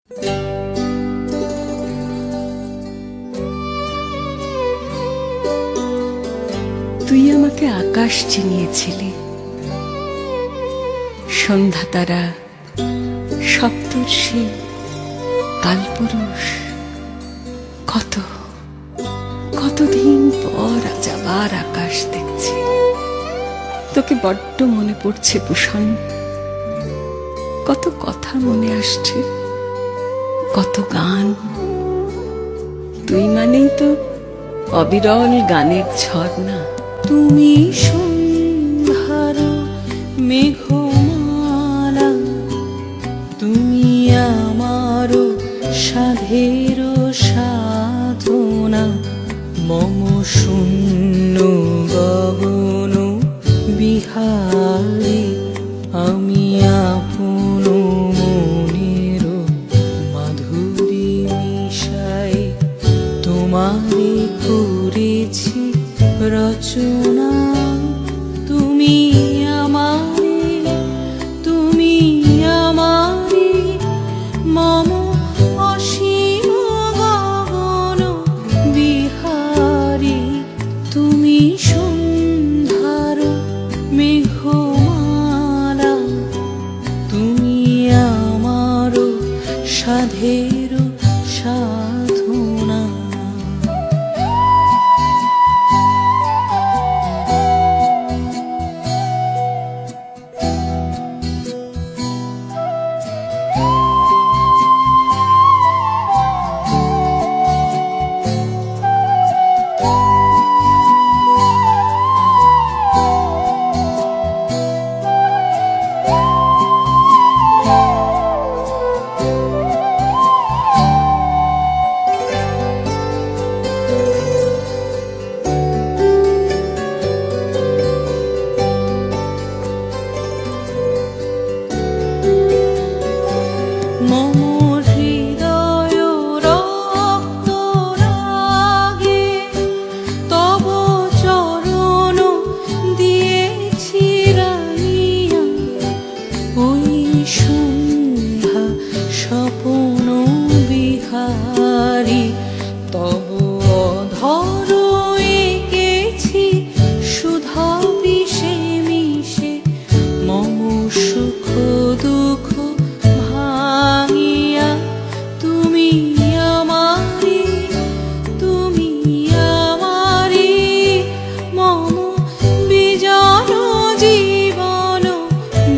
তুই আমাকে আকাশ চিনিয়েছিলি, সন্ধ্যা তারা, সপ্তর্ষি, কালপুরুষ। কত কতদিন পর আজ আবার আকাশ দেখছি। তোকে বড্ড মনে পড়ছে ভূষণ। কত কথা মনে আসছে, কত গান। তুই মানেই তো অবিরল গানের ঝর্ণা। তুমি সন্ধ্যার মেঘমালা, তুমি আমার সাধের সাধনা। মম শূন্য গগন বিহারে আমি আপন মনের মাধুরী মিশাই তোমারে করেছি রচনা। তুমি আমারে, তুমি আমারে, মম অসীম গগন বিহারী। তুমি সন্ধ্যার মেঘমালা, তুমি আমার সাধের সাধনা। মম হৃদয় রক্ত রাগে তব চরণ দিয়েছি রাঙিয়া। ওই সন্ধ্যা স্বপ্ন বিহারী, তব অধর এঁকেছি সুধা বিষে মিশে। মম সুখ দুঃখ ভাঙিয়া তুমি আমারি, তুমি আমারি, মম বিজন জীবন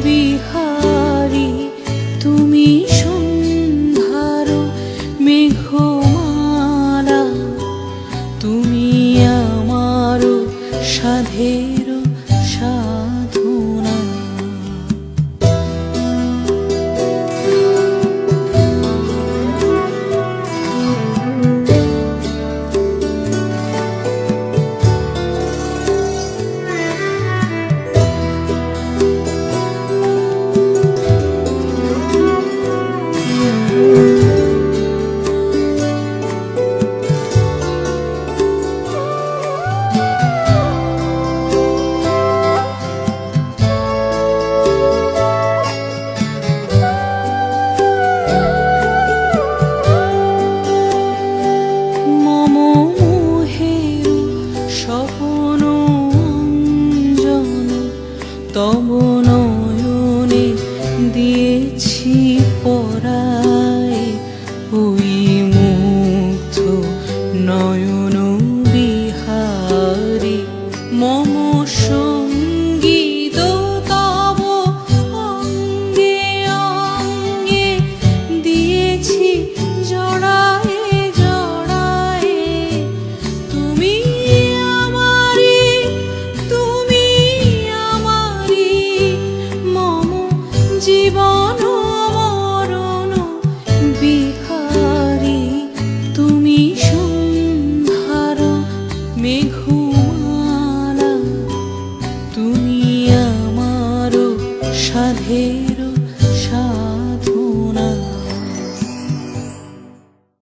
বিহারী। তুমি সন্ধ্যার মেঘমালা, তুমি আমার সাধের সাধনা। মম মোহের স্বপ্ন অঞ্জন, তব নয়নে দিয়েছি পরায়। ওই মুগ্ধ নয়ন বিহারী, মম সঙ্গীত তব অঙ্গে অঙ্গে দিয়েছি জড়ায়ে জড়ায়ে। তুমি আমারি, তুমি আমারি, মম জীবন মরণ বিহারী। তুমি সন্ধ্যার মেঘ